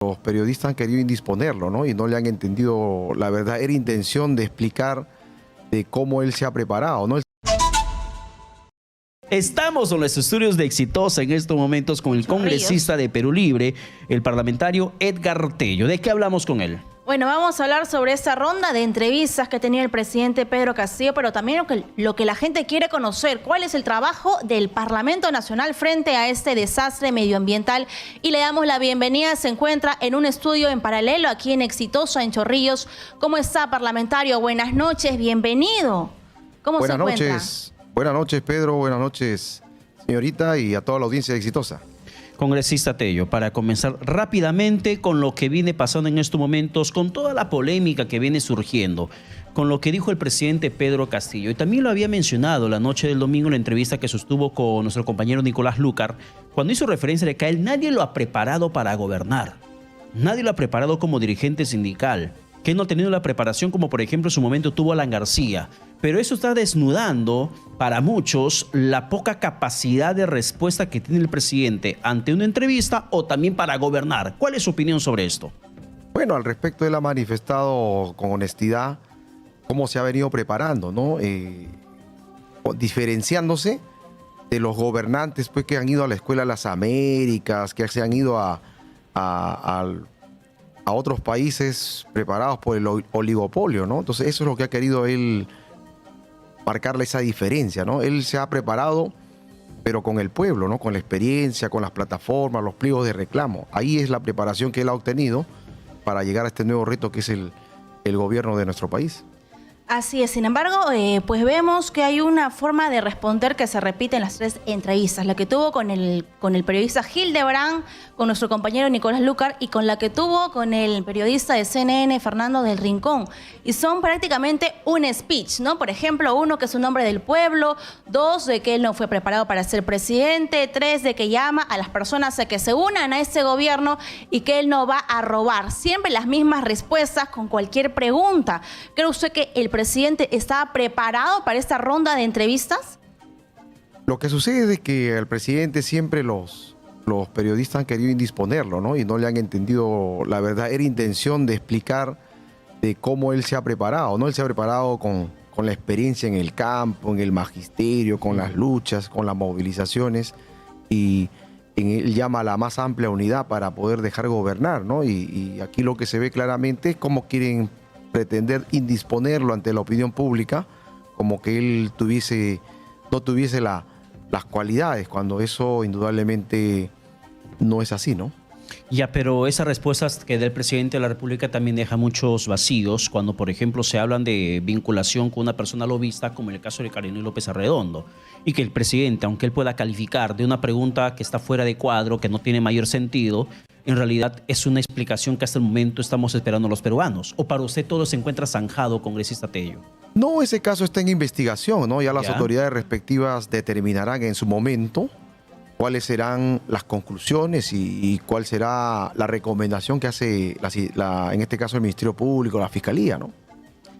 Los periodistas han querido indisponerlo, ¿no? Y no le han entendido la verdadera intención de explicar de cómo él se ha preparado, ¿no? Estamos en los estudios de Exitosa en estos momentos con el congresista de Perú Libre, el parlamentario Edgar Tello. ¿De qué hablamos con él? Bueno, vamos a hablar sobre esta ronda de entrevistas que tenía el presidente Pedro Castillo, pero también lo que la gente quiere conocer, cuál es el trabajo del Parlamento Nacional frente a este desastre medioambiental. Y le damos la bienvenida, se encuentra en un estudio en paralelo aquí en Exitosa, en Chorrillos. ¿Cómo está, parlamentario? Buenas noches, bienvenido. ¿Cómo se encuentra? Buenas noches, Pedro, buenas noches, señorita, y a toda la audiencia de Exitosa. Congresista Tello, para comenzar rápidamente con lo que viene pasando en estos momentos, con toda la polémica que viene surgiendo, con lo que dijo el presidente Pedro Castillo. Y también lo había mencionado la noche del domingo en la entrevista que sostuvo con nuestro compañero Nicolás Lucar, cuando hizo referencia de que a él nadie lo ha preparado para gobernar. Nadie lo ha preparado como dirigente sindical, que él no ha tenido la preparación como por ejemplo en su momento tuvo Alan García. Pero eso está desnudando para muchos la poca capacidad de respuesta que tiene el presidente ante una entrevista o también para gobernar. ¿Cuál es su opinión sobre esto? Bueno, al respecto él ha manifestado con honestidad cómo se ha venido preparando, ¿no? Diferenciándose de los gobernantes pues, que han ido a la Escuela de las Américas, que se han ido a otros países preparados por el oligopolio, ¿no? Entonces eso es lo que ha querido él marcarle esa diferencia, ¿no? Él se ha preparado, pero con el pueblo, ¿no? Con la experiencia, con las plataformas, los pliegos de reclamo. Ahí es la preparación que él ha obtenido para llegar a este nuevo reto que es el gobierno de nuestro país. Así es, sin embargo, pues vemos que hay una forma de responder que se repite en las tres entrevistas, la que tuvo con el periodista Hildebrand, con nuestro compañero Nicolás Lucar y con la que tuvo con el periodista de CNN, Fernando del Rincón. Y son prácticamente un speech, ¿no? Por ejemplo, uno que es un hombre del pueblo, dos, de que él no fue preparado para ser presidente, tres, de que llama a las personas a que se unan a este gobierno y que él no va a robar. Siempre las mismas respuestas con cualquier pregunta. ¿Cree usted que el presidente está preparado para esta ronda de entrevistas? Lo que sucede es que al presidente siempre los periodistas han querido indisponerlo, ¿no? Y no le han entendido la verdadera intención de explicar de cómo él se ha preparado, ¿no? Él se ha preparado con la experiencia en el campo, en el magisterio, con las luchas, con las movilizaciones, y él llama a la más amplia unidad para poder dejar gobernar, ¿no? Y aquí lo que se ve claramente es cómo quieren pretender indisponerlo ante la opinión pública, como que él no tuviese las cualidades, cuando eso indudablemente no es así, ¿no? Ya, pero esas respuestas que da el presidente de la República también deja muchos vacíos cuando, por ejemplo, se hablan de vinculación con una persona lobista, como en el caso de Karina López Arredondo, y que el presidente, aunque él pueda calificar de una pregunta que está fuera de cuadro, que no tiene mayor sentido, en realidad es una explicación que hasta el momento estamos esperando los peruanos. ¿O para usted todo se encuentra zanjado, congresista Tello? No, ese caso está en investigación, ¿no? Ya las autoridades respectivas determinarán en su momento cuáles serán las conclusiones y cuál será la recomendación que hace, en este caso, el Ministerio Público, la Fiscalía, ¿no?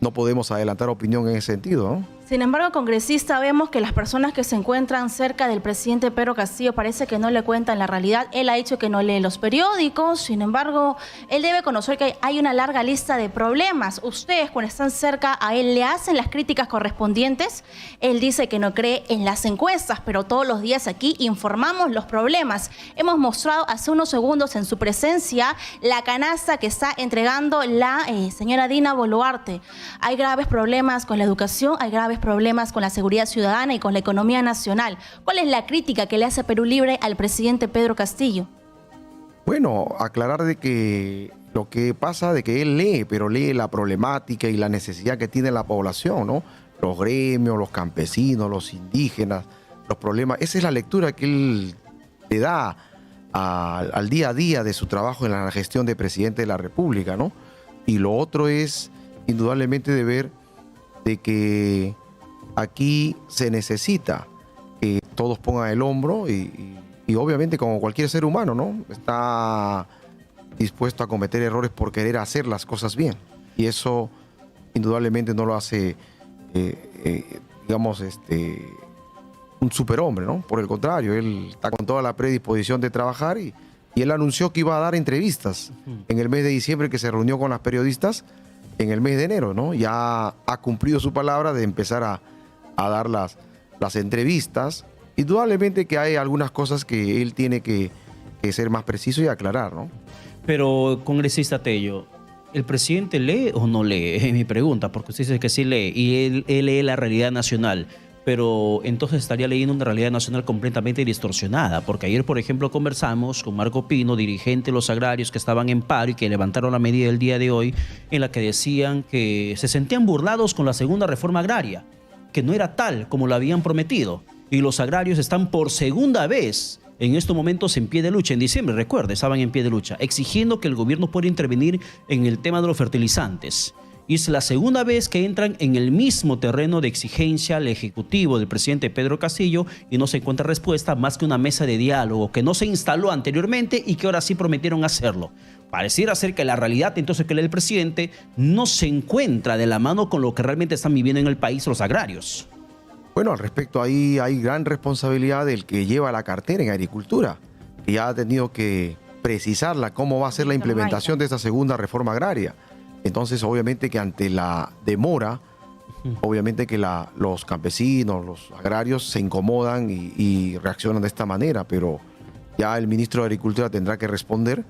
No podemos adelantar opinión en ese sentido, ¿no? Sin embargo, congresista, vemos que las personas que se encuentran cerca del presidente Pedro Castillo parece que no le cuentan la realidad. Él ha dicho que no lee los periódicos, sin embargo, él debe conocer que hay una larga lista de problemas. Ustedes, cuando están cerca a él, ¿le hacen las críticas correspondientes? Él dice que no cree en las encuestas, pero todos los días aquí informamos los problemas. Hemos mostrado hace unos segundos en su presencia la canasta que está entregando la señora Dina Boluarte. Hay graves problemas con la educación, hay graves problemas con la seguridad ciudadana y con la economía nacional. ¿Cuál es la crítica que le hace Perú Libre al presidente Pedro Castillo? Bueno, aclarar de que lo que pasa de que él lee, pero lee la problemática y la necesidad que tiene la población, ¿no? Los gremios, los campesinos, los indígenas, los problemas. Esa es la lectura que él le da al día a día de su trabajo en la gestión de presidente de la República, ¿no? Y lo otro es indudablemente de ver de que aquí se necesita que todos pongan el hombro y obviamente como cualquier ser humano, ¿no? Está dispuesto a cometer errores por querer hacer las cosas bien. Y eso indudablemente no lo hace, digamos, un superhombre, ¿no? Por el contrario, él está con toda la predisposición de trabajar y Y él anunció que iba a dar entrevistas en el mes de diciembre, que se reunió con las periodistas en el mes de enero, ¿no? Ya ha cumplido su palabra de empezar a dar las entrevistas. Indudablemente que hay algunas cosas que él tiene que ser más preciso y aclarar, ¿no? Pero, congresista Tello, ¿el presidente lee o no lee? Es mi pregunta, porque usted dice que sí lee y él lee la realidad nacional. Pero entonces estaría leyendo una realidad nacional completamente distorsionada, porque ayer, por ejemplo, conversamos con Marco Pino, dirigente de los agrarios que estaban en paro y que levantaron la medida del día de hoy, en la que decían que se sentían burlados con la segunda reforma agraria, que no era tal como lo habían prometido. Y los agrarios están por segunda vez en estos momentos en pie de lucha. En diciembre, recuerde, estaban en pie de lucha, exigiendo que el gobierno pueda intervenir en el tema de los fertilizantes. Y es la segunda vez que entran en el mismo terreno de exigencia al Ejecutivo del presidente Pedro Castillo y no se encuentra respuesta más que una mesa de diálogo que no se instaló anteriormente y que ahora sí prometieron hacerlo. Pareciera ser que la realidad entonces que lee el presidente no se encuentra de la mano con lo que realmente están viviendo en el país los agrarios. Bueno, al respecto ahí hay gran responsabilidad del que lleva la cartera en agricultura, que ya ha tenido que precisarla cómo va a ser la implementación de esta segunda reforma agraria. Entonces, obviamente que ante la demora, obviamente que los campesinos, los agrarios se incomodan y reaccionan de esta manera, pero ya el ministro de Agricultura tendrá que responder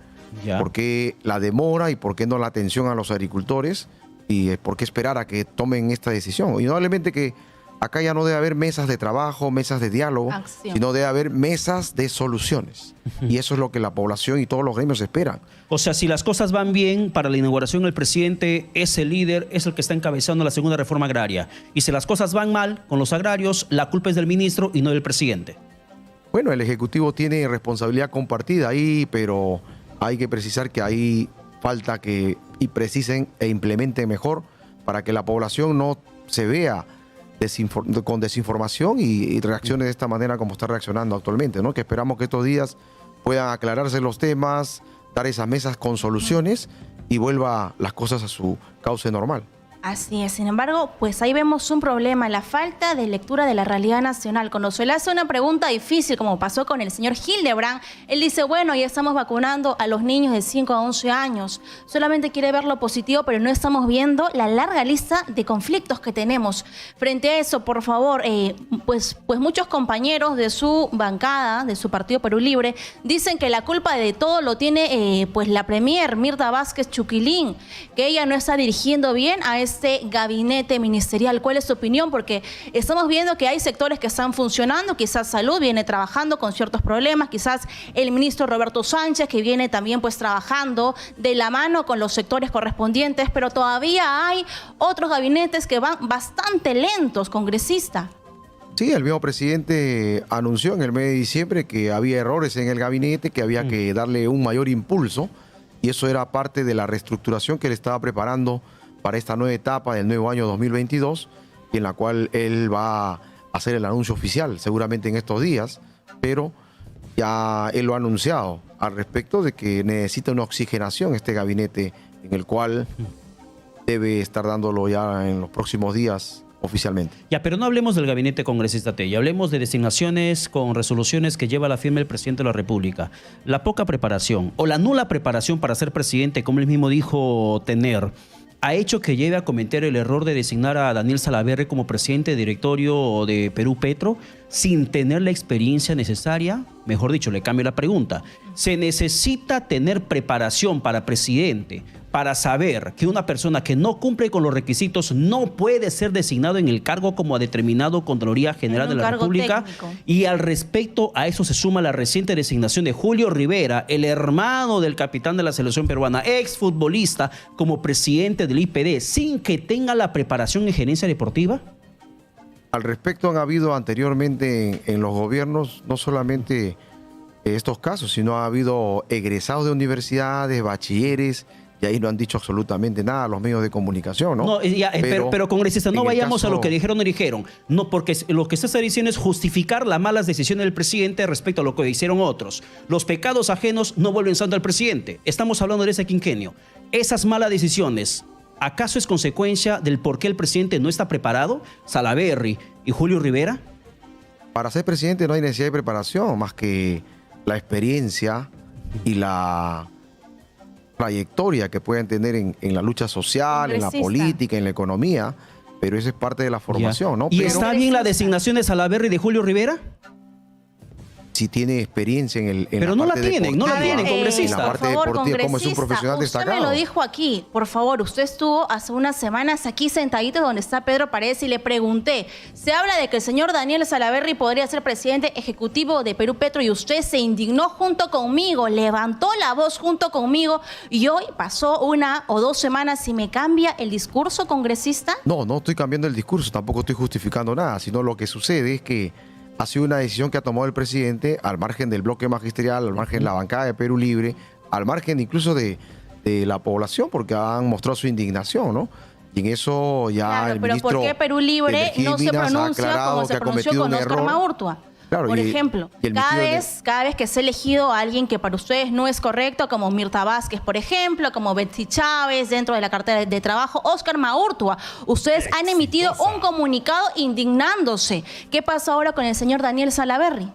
por qué la demora y por qué no la atención a los agricultores y por qué esperar a que tomen esta decisión. Indudablemente que acá ya no debe haber mesas de trabajo, mesas de diálogo, sino debe haber mesas de soluciones. Y eso es lo que la población y todos los gremios esperan. O sea, si las cosas van bien para la inauguración, el presidente es el líder, es el que está encabezando la segunda reforma agraria. Y si las cosas van mal con los agrarios, la culpa es del ministro y no del presidente. Bueno, el Ejecutivo tiene responsabilidad compartida ahí, pero hay que precisar que ahí falta que precisen e implementen mejor para que la población no se vea con desinformación y reaccione de esta manera como está reaccionando actualmente, ¿no? Que esperamos que estos días puedan aclararse los temas, dar esas mesas con soluciones y vuelva las cosas a su cauce normal. Así es, sin embargo, pues ahí vemos un problema, la falta de lectura de la realidad nacional. Cuando se le hace una pregunta difícil, como pasó con el señor Hildebrand, él dice, bueno, ya estamos vacunando a los niños de 5 a 11 años. Solamente quiere ver lo positivo, pero no estamos viendo la larga lista de conflictos que tenemos. Frente a eso, por favor, pues muchos compañeros de su bancada, de su partido Perú Libre, dicen que la culpa de todo lo tiene pues la premier Mirta Vázquez Chuquilín, que ella no está dirigiendo bien a este gabinete ministerial. ¿Cuál es su opinión? Porque estamos viendo que hay sectores que están funcionando, quizás salud viene trabajando con ciertos problemas, quizás el ministro Roberto Sánchez que viene también pues trabajando de la mano con los sectores correspondientes, pero todavía hay otros gabinetes que van bastante lentos, congresista. Sí, el mismo presidente anunció en el mes de diciembre que había errores en el gabinete, que había que darle un mayor impulso y eso era parte de la reestructuración que él estaba preparando para esta nueva etapa del nuevo año 2022 y en la cual él va a hacer el anuncio oficial seguramente en estos días, pero ya él lo ha anunciado al respecto de que necesita una oxigenación este gabinete en el cual debe estar dándolo ya en los próximos días oficialmente. Ya, pero no hablemos del gabinete congresista Tello, hablemos de designaciones con resoluciones que lleva a la firma el presidente de la República. La poca preparación o la nula preparación para ser presidente, como él mismo dijo tener, ha hecho que lleve a cometer el error de designar a Daniel Salaverry como presidente de directorio de Perú Petro sin tener la experiencia necesaria. Mejor dicho, le cambio la pregunta. ¿Se necesita tener preparación para presidente para saber que una persona que no cumple con los requisitos no puede ser designado en el cargo como ha determinado Contraloría General de la República? Técnico. Y al respecto a eso se suma la reciente designación de Julio Rivera, el hermano del capitán de la selección peruana, exfutbolista, como presidente del IPD, sin que tenga la preparación en gerencia deportiva. Al respecto han habido anteriormente en los gobiernos no solamente estos casos, sino ha habido egresados de universidades, bachilleres, y ahí no han dicho absolutamente nada a los medios de comunicación, ¿no? No, ya, pero congresista, no vayamos a lo que dijeron o no dijeron. No, porque lo que se está diciendo es justificar las malas decisiones del presidente respecto a lo que hicieron otros. Los pecados ajenos no vuelven santo al presidente. Estamos hablando de ese quinquenio. Esas malas decisiones, ¿acaso es consecuencia del por qué el presidente no está preparado? Salaverry y Julio Rivera. Para ser presidente no hay necesidad de preparación, más que la experiencia y la trayectoria que pueden tener en la lucha social, en la Congresista. política, en la economía, pero eso es parte de la formación, ¿no? ¿Y Pero está bien la designación de Salaverry y de Julio Rivera? si tiene experiencia en Pero no la tienen, no la deportiva, tienen, congresista. en la parte deportiva, como es un profesional usted destacado. me lo dijo aquí, por favor, usted estuvo hace unas semanas aquí sentadito donde está Pedro Paredes y le pregunté, se habla de que el señor Daniel Salaverry podría ser presidente ejecutivo de Perú Petro y usted se indignó junto conmigo, levantó la voz junto conmigo y hoy pasó 1 o 2 semanas y me cambia el discurso, congresista. No, no estoy cambiando el discurso, tampoco estoy justificando nada, sino lo que sucede es que ha sido una decisión que ha tomado el presidente al margen del bloque magisterial, al margen de la bancada de Perú Libre, al margen incluso de la población, porque han mostrado su indignación, ¿no? Y en eso ya Claro, el pero ministro ¿por qué Perú Libre de Energía y no se Minas ha pronuncia aclarado como que se ha pronunció cometido con un Oscar error. Maurtua? Claro, Por y ejemplo, el cada ministerio vez que se ha elegido a alguien que para ustedes no es correcto, como Mirta Vázquez, por ejemplo, como Betsy Chávez dentro de la cartera de trabajo, Oscar Maurtua, ustedes han emitido un comunicado indignándose. ¿Qué pasa ahora con el señor Daniel Salaverry?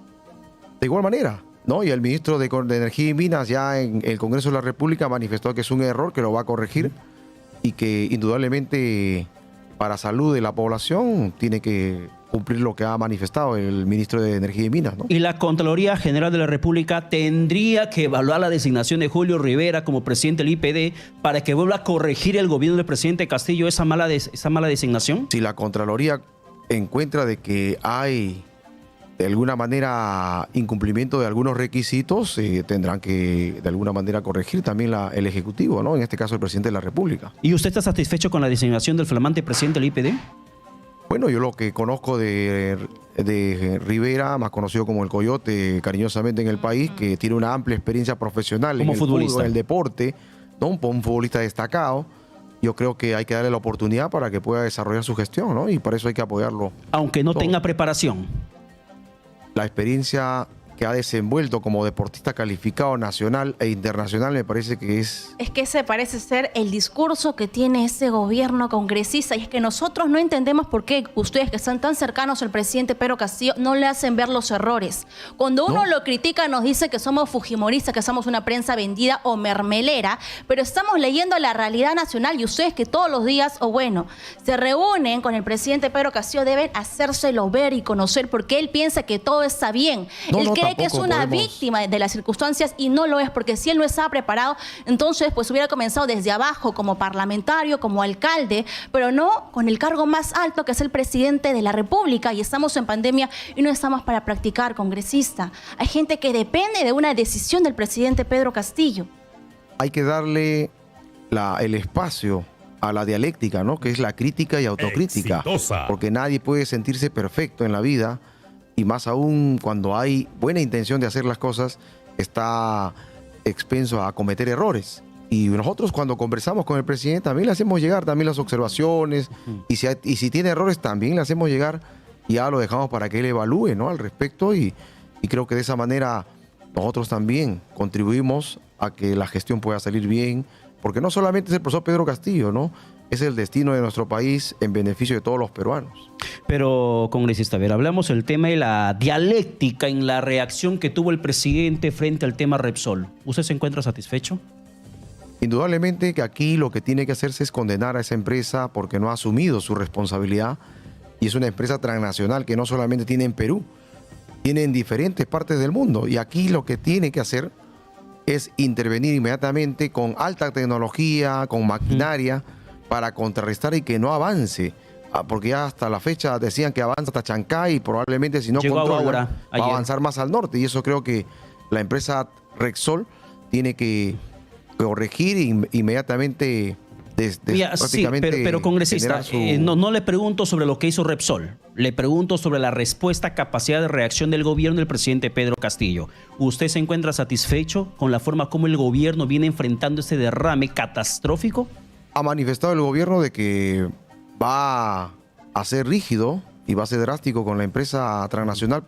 De igual manera, ¿no? Y el ministro de Energía y Minas ya en el Congreso de la República manifestó que es un error, que lo va a corregir y que indudablemente para salud de la población tiene que cumplir lo que ha manifestado el ministro de Energía y Minas, ¿no? Y la Contraloría General de la República tendría que evaluar la designación de Julio Rivera como presidente del IPD para que vuelva a corregir el gobierno del presidente Castillo esa mala designación. Si la Contraloría encuentra de que hay de alguna manera incumplimiento de algunos requisitos, tendrán que de alguna manera corregir también el Ejecutivo, ¿no? En este caso el presidente de la República. ¿Y usted está satisfecho con la designación del flamante presidente del IPD? Bueno, yo lo que conozco de Rivera, más conocido como el Coyote cariñosamente en el país, que tiene una amplia experiencia profesional Como en el futbolista. fútbol, en el deporte, ¿no? Un futbolista destacado. Yo creo que hay que darle la oportunidad para que pueda desarrollar su gestión, ¿no? Y para eso hay que apoyarlo. Aunque no todo. tenga preparación. La experiencia que ha desenvuelto como deportista calificado nacional e internacional me parece que es... Es que ese parece ser el discurso que tiene ese gobierno congresista y es que nosotros no entendemos por qué ustedes que están tan cercanos al presidente Pedro Castillo no le hacen ver los errores. Cuando uno lo critica nos dice que somos fujimoristas, que somos una prensa vendida o mermelera, pero estamos leyendo la realidad nacional y ustedes que todos los días, o bueno, se reúnen con el presidente Pedro Castillo deben hacérselo ver y conocer porque él piensa que todo está bien. Él cree que es tampoco una podemos... víctima de las circunstancias y no lo es, porque si él no estaba preparado, entonces pues hubiera comenzado desde abajo como parlamentario, como alcalde, pero no con el cargo más alto que es el presidente de la República y estamos en pandemia y no estamos para practicar, congresista. Hay gente que depende de una decisión del presidente Pedro Castillo. Hay que darle el espacio a la dialéctica, ¿no? Que es la crítica y autocrítica. Exitosa. Porque nadie puede sentirse perfecto en la vida y más aún cuando hay buena intención de hacer las cosas, está expenso a cometer errores. Y nosotros cuando conversamos con el presidente también le hacemos llegar también las observaciones y si tiene errores también le hacemos llegar y ya lo dejamos para que él evalúe, ¿no? Al respecto y creo que de esa manera nosotros también contribuimos a que la gestión pueda salir bien, porque no solamente es el profesor Pedro Castillo, ¿no? Es el destino de nuestro país en beneficio de todos los peruanos. Pero, congresista, a ver, hablamos del tema de la dialéctica en la reacción que tuvo el presidente frente al tema Repsol. ¿Usted se encuentra satisfecho? Indudablemente que aquí lo que tiene que hacerse es condenar a esa empresa porque no ha asumido su responsabilidad y es una empresa transnacional que no solamente tiene en Perú, tiene en diferentes partes del mundo y aquí lo que tiene que hacer es intervenir inmediatamente con alta tecnología, con maquinaria para contrarrestar y que no avance. Porque ya hasta la fecha decían que avanza hasta Chancay y probablemente si no Llegó controla ahora, va a ayer. avanzar más al norte. Y eso creo que la empresa Repsol tiene que corregir inmediatamente Mira, sí, prácticamente pero congresista, generar su- no le pregunto sobre lo que hizo Repsol. Le pregunto sobre la respuesta, capacidad de reacción del gobierno del presidente Pedro Castillo. ¿Usted se encuentra satisfecho con la forma como el gobierno viene enfrentando este derrame catastrófico? Ha manifestado el gobierno de que va a ser rígido y va a ser drástico con la empresa transnacional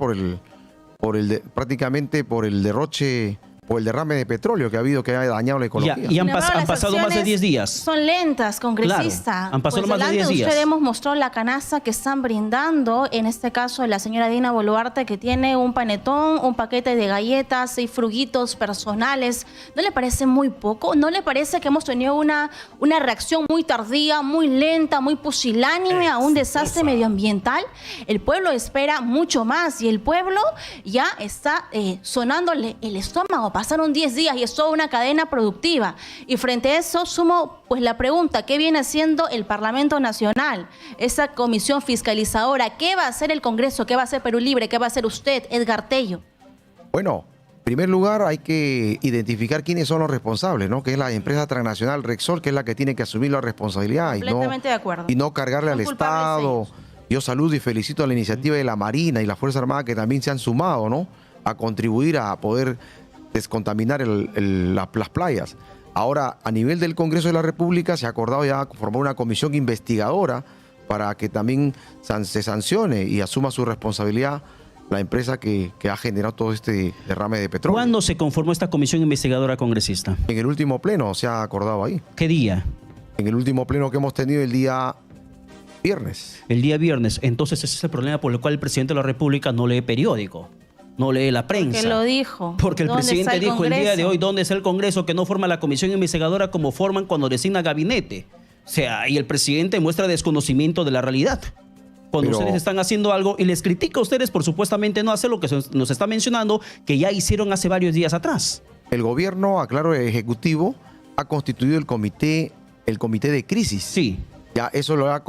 prácticamente por el derroche por el derrame de petróleo que ha habido, que ha dañado la economía. Y han Sin embargo, las pasado más de 10 días. Son lentas, congresista. Claro, han pasado Pues más de 10 delante días. Usted hemos mostrado la canasta que están brindando, en este caso la señora Dina Boluarte, que tiene un panetón, un paquete de galletas, 6 fruguitos personales. ¿No le parece muy poco? ¿No le parece que hemos tenido una reacción muy tardía, muy lenta, muy pusilánime a un desastre medioambiental? El pueblo espera mucho más y el pueblo ya está sonándole el estómago. Pasaron 10 días y es toda una cadena productiva. Y frente a eso sumo pues la pregunta, ¿qué viene haciendo el Parlamento Nacional? Esa comisión fiscalizadora, ¿qué va a hacer el Congreso? ¿Qué va a hacer Perú Libre? ¿Qué va a hacer usted, Edgar Tello? Bueno, en primer lugar hay que identificar quiénes son los responsables, ¿no? Que es la empresa transnacional Rexol, que es la que tiene que asumir la responsabilidad Completamente de acuerdo. y no cargarle Son al culpables Estado. ellos. Yo saludo y felicito a la iniciativa de la Marina y la Fuerza Armada que también se han sumado, ¿no? A contribuir a poder descontaminar las playas. Ahora, a nivel del Congreso de la República se ha acordado ya formar una comisión investigadora para que también se sancione y asuma su responsabilidad la empresa que ha generado todo este derrame de petróleo. ¿Cuándo se conformó esta comisión investigadora, congresista? En el último pleno se ha acordado ahí. ¿Qué día? En el último pleno que hemos tenido el día viernes. El día viernes. Entonces ese es el problema por el cual el presidente de la República no lee periódico, no lee la prensa. Porque lo dijo. Porque el ¿Dónde está presidente el dijo el día de Congreso? hoy, ¿dónde está el Congreso? Que no forma la comisión investigadora como forman cuando designa gabinete. O sea, y el presidente muestra desconocimiento de la realidad. Cuando Pero- ustedes están haciendo algo y les critica a ustedes por supuestamente no hacer lo que nos está mencionando, que ya hicieron hace varios días atrás. El gobierno, aclaro, el Ejecutivo ha constituido el comité de crisis. Sí. Ya eso lo ha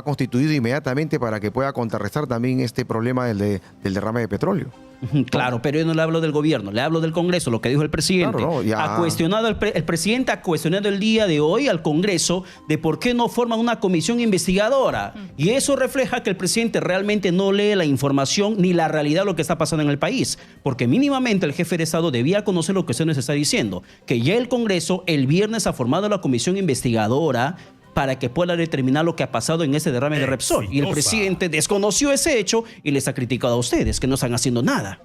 constituido inmediatamente para que pueda contrarrestar también este problema del derrame de petróleo. Ujú, claro, pero yo no le hablo del gobierno, le hablo del Congreso, lo que dijo el presidente. Claro, no, ya. Ha cuestionado el presidente ha cuestionado el día de hoy al Congreso de por qué no forman una comisión investigadora. Y eso refleja que el presidente realmente no lee la información ni la realidad de lo que está pasando en el país. Porque mínimamente el jefe de Estado debía conocer lo que usted nos está diciendo, que ya el Congreso el viernes ha formado la comisión investigadora para que pueda determinar lo que ha pasado en ese derrame de Repsol. Y el Exitosa. presidente desconoció ese hecho y les ha criticado a ustedes, que no están haciendo nada.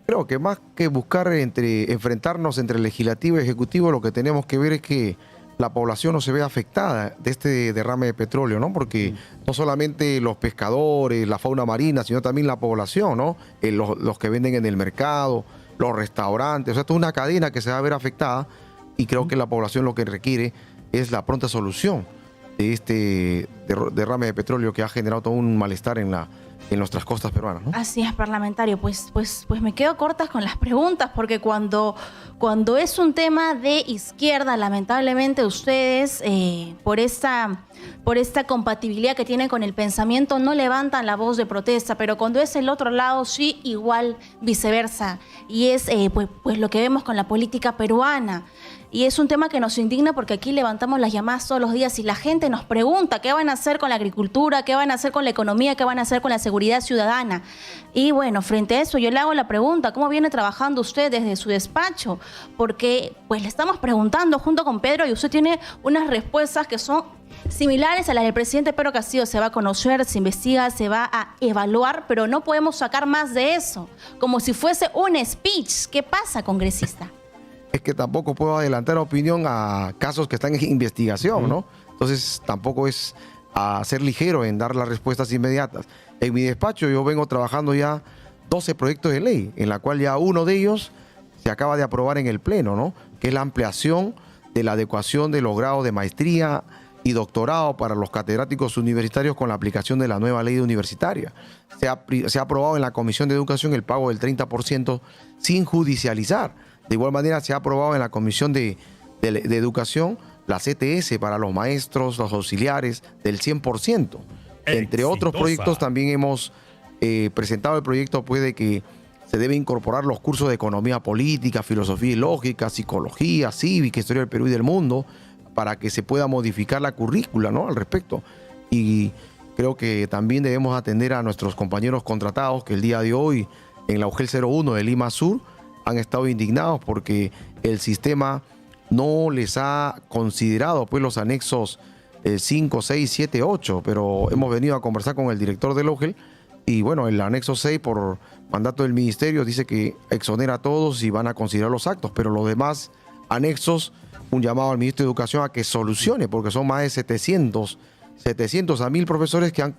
Creo que más que buscar enfrentarnos entre legislativo y ejecutivo, lo que tenemos que ver es que la población no se vea afectada de este derrame de petróleo, ¿no? Porque no solamente los pescadores, la fauna marina, sino también la población, ¿no? Los que venden en el mercado, los restaurantes, o sea, esto es una cadena que se va a ver afectada y creo que la población lo que requiere es la pronta solución de este derrame de petróleo que ha generado todo un malestar en nuestras costas peruanas, ¿no? Así es, parlamentario. Pues me quedo cortas con las preguntas, porque cuando es un tema de izquierda, lamentablemente ustedes, por esta compatibilidad que tienen con el pensamiento, no levantan la voz de protesta, pero cuando es el otro lado, sí, igual viceversa. Y es pues lo que vemos con la política peruana. Y es un tema que nos indigna porque aquí levantamos las llamadas todos los días y la gente nos pregunta qué van a hacer con la agricultura, qué van a hacer con la economía, qué van a hacer con la seguridad ciudadana. Y bueno, frente a eso yo le hago la pregunta, ¿cómo viene trabajando usted desde su despacho? Porque pues le estamos preguntando junto con Pedro y usted tiene unas respuestas que son similares a las del presidente Pedro Castillo. Se va a conocer, se investiga, se va a evaluar, pero no podemos sacar más de eso, como si fuese un speech. ¿Qué pasa, congresista? Es que tampoco puedo adelantar opinión a casos que están en investigación, ¿no? Entonces tampoco es a ser ligero en dar las respuestas inmediatas. En mi despacho yo vengo trabajando ya 12 proyectos de ley, en la cual ya uno de ellos se acaba de aprobar en el Pleno, ¿no? Que es la ampliación de la adecuación de los grados de maestría y doctorado para los catedráticos universitarios con la aplicación de la nueva ley universitaria. Se ha aprobado en la Comisión de Educación el pago del 30% sin judicializar. De igual manera se ha aprobado en la Comisión de Educación la CTS para los maestros, los auxiliares del 100%. Entre otros Exitosa. proyectos también hemos presentado el proyecto pues, de que se debe incorporar los cursos de economía política, filosofía y lógica, psicología, cívica, historia del Perú y del mundo, para que se pueda modificar la currícula, ¿no? Al respecto. Y creo que también debemos atender a nuestros compañeros contratados que el día de hoy en la UGEL 01 de Lima Sur han estado indignados porque el sistema no les ha considerado pues los anexos 5, 6, 7, 8, pero hemos venido a conversar con el director del UGEL Y bueno, el anexo 6 por mandato del ministerio dice que exonera a todos y van a considerar los actos, pero los demás anexos, un llamado al ministro de Educación a que solucione, porque son más de 700 a 1000 profesores que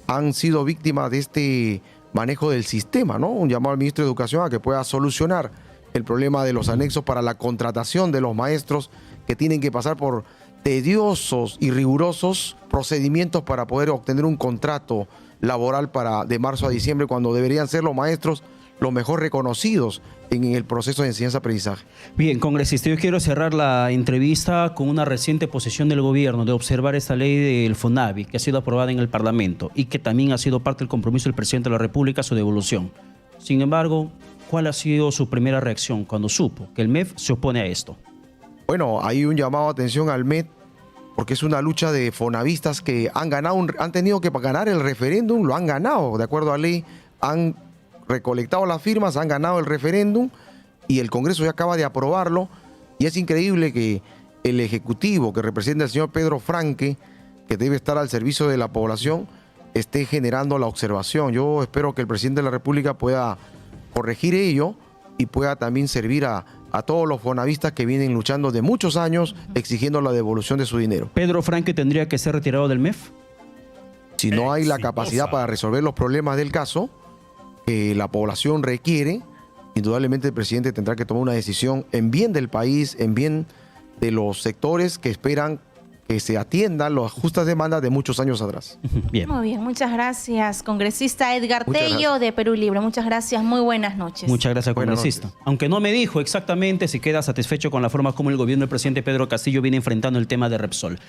han sido víctimas de este manejo del sistema, ¿no? Un llamado al ministro de Educación a que pueda solucionar el problema de los anexos para la contratación de los maestros que tienen que pasar por tediosos y rigurosos procedimientos para poder obtener un contrato laboral de marzo a diciembre, cuando deberían ser los maestros los mejor reconocidos en el proceso de enseñanza-aprendizaje. Bien, congresista, yo quiero cerrar la entrevista con una reciente posición del gobierno de observar esta ley del FONAVI que ha sido aprobada en el Parlamento y que también ha sido parte del compromiso del presidente de la República, su devolución. Sin embargo, ¿cuál ha sido su primera reacción cuando supo que el MEF se opone a esto? Bueno, hay un llamado de atención al MEF porque es una lucha de fonavistas que han tenido que ganar el referéndum, lo han ganado, de acuerdo a ley, han recolectado las firmas, han ganado el referéndum y el Congreso ya acaba de aprobarlo. Y es increíble que el Ejecutivo que representa el señor Pedro Franque, que debe estar al servicio de la población, esté generando la observación. Yo espero que el presidente de la República pueda corregir ello y pueda también servir a todos los fonavistas que vienen luchando de muchos años exigiendo la devolución de su dinero. ¿Pedro Franque tendría que ser retirado del MEF? Si no hay la capacidad para resolver los problemas del caso que la población requiere, indudablemente el presidente tendrá que tomar una decisión en bien del país, en bien de los sectores que esperan que se atiendan las justas demandas de muchos años atrás. Bien. Muy bien, muchas gracias, congresista Edgar Muchas Tello gracias. de Perú Libre. Muchas gracias, muy buenas noches. Muchas gracias, Buenas congresista. noches. Aunque no me dijo exactamente si queda satisfecho con la forma como el gobierno del presidente Pedro Castillo viene enfrentando el tema de Repsol.